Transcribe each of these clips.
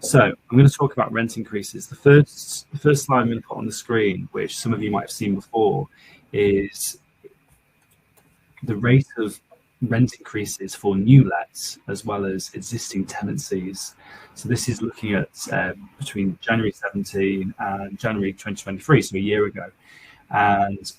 So I'm going to talk about rent increases. The first slide I'm going to put on the screen, which some of you might have seen before, is the rate of rent increases for new lets as well as existing tenancies. So this is looking at between January 17 and January 2023, so a year ago. And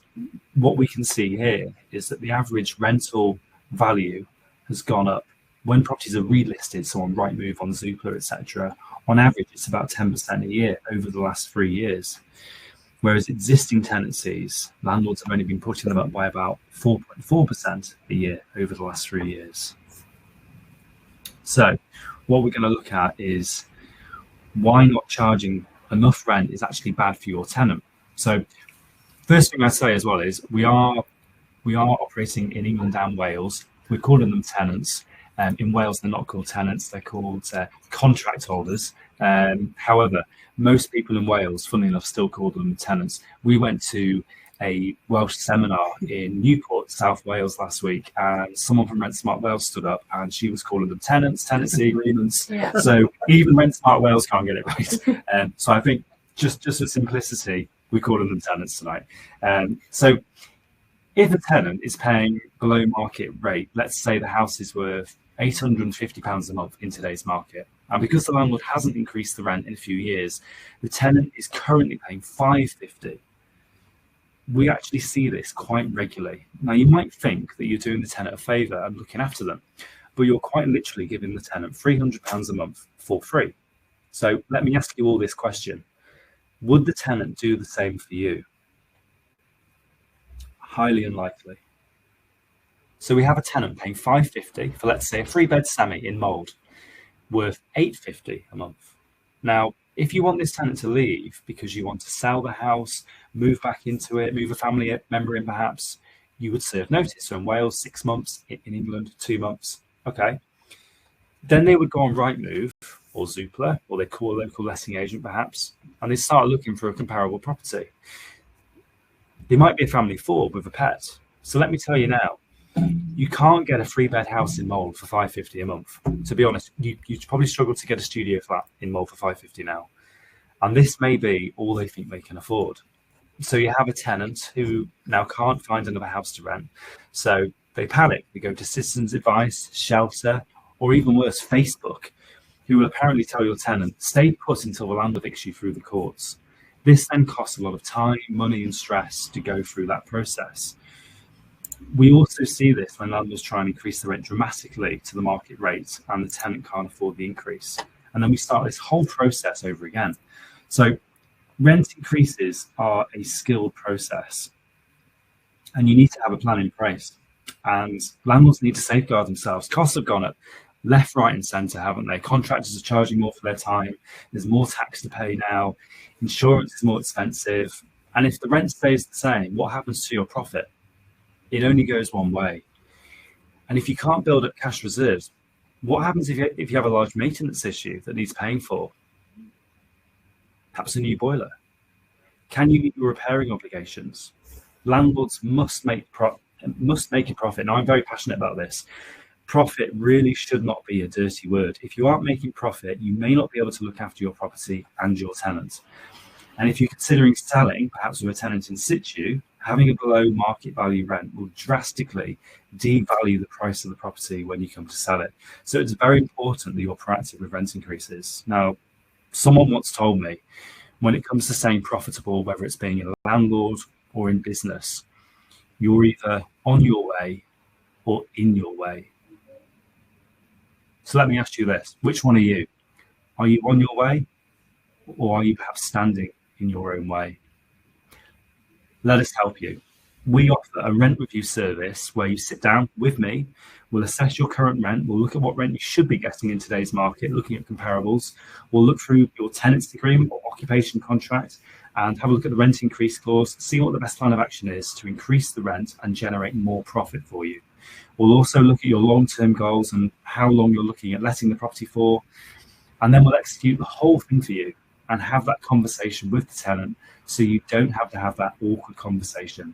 what we can see here is that the average rental value has gone up. When properties are relisted, so on Rightmove, on Zoopla, etc., on average, it's about 10% a year over the last 3 years. Whereas existing tenancies, landlords have only been putting them up by about 4.4% a year over the last 3 years. So what we're going to look at is why not charging enough rent is actually bad for your tenant. So first thing I say as well is we are operating in England and Wales. We're calling them tenants. In Wales, they're not called tenants, they're called contract holders. However, most people in Wales, funnily enough, still call them tenants. We went to a Welsh seminar in Newport, South Wales last week, and someone from Rent Smart Wales stood up and she was calling them tenants, tenancy agreements. Yeah. So even Rent Smart Wales can't get it right. So I think just for simplicity, we're calling them tenants tonight. So if a tenant is paying below market rate, let's say the house is worth £850 a month in today's market, and because the landlord hasn't increased the rent in a few years, the tenant is currently paying £550. We actually see this quite regularly. Now, you might think that you're doing the tenant a favour and looking after them, but you're quite literally giving the tenant £300 a month for free. So let me ask you all this question. Would the tenant do the same for you? Highly unlikely. So we have a tenant paying £550 for, let's say, a 3-bed semi in Mould, worth £850 a month. Now, if you want this tenant to leave because you want to sell the house, move back into it, move a family member in perhaps, you would serve notice. So in Wales, 6 months, in England, 2 months. Okay. Then they would go on Rightmove or Zoopla, or they call a local letting agent perhaps, and they start looking for a comparable property. They might be a family of 4 with a pet. So let me tell you now, you can't get a 3-bed house in Mould for £550 a month. To be honest, you probably struggle to get a studio flat in Mould for £550 now. And this may be all they think they can afford. So you have a tenant who now can't find another house to rent. So they panic. They go to Citizens Advice, Shelter, or even worse, Facebook, who will apparently tell your tenant, stay put until the landlord evicts you through the courts. This then costs a lot of time, money, and stress to go through that process. We also see this when landlords try and increase the rent dramatically to the market rate and the tenant can't afford the increase. And then we start this whole process over again. So rent increases are a skilled process and you need to have a plan in place. And landlords need to safeguard themselves. Costs have gone up left, right, and centre, haven't they? Contractors are charging more for their time. There's more tax to pay now. Insurance is more expensive. And if the rent stays the same, what happens to your profit? It only goes one way. And if you can't build up cash reserves, what happens if you have a large maintenance issue that needs paying for? Perhaps a new boiler. Can you meet your repairing obligations? Landlords must make a profit. Now, I'm very passionate about this. Profit really should not be a dirty word. If you aren't making profit, you may not be able to look after your property and your tenant. And if you're considering selling, perhaps with a tenant in situ, having a below market value rent will drastically devalue the price of the property when you come to sell it. So it's very important that you're proactive with rent increases. Now, someone once told me, when it comes to staying profitable, whether it's being a landlord or in business, you're either on your way or in your way. So let me ask you this, which one are you? Are you on your way or are you perhaps standing in your own way? Let us help you. We offer a rent review service where you sit down with me, we'll assess your current rent, we'll look at what rent you should be getting in today's market, looking at comparables, we'll look through your tenancy agreement or occupation contract and have a look at the rent increase clause, see what the best plan of action is to increase the rent and generate more profit for you. We'll also look at your long-term goals and how long you're looking at letting the property for, and then we'll execute the whole thing for you and have that conversation with the tenant so you don't have to have that awkward conversation.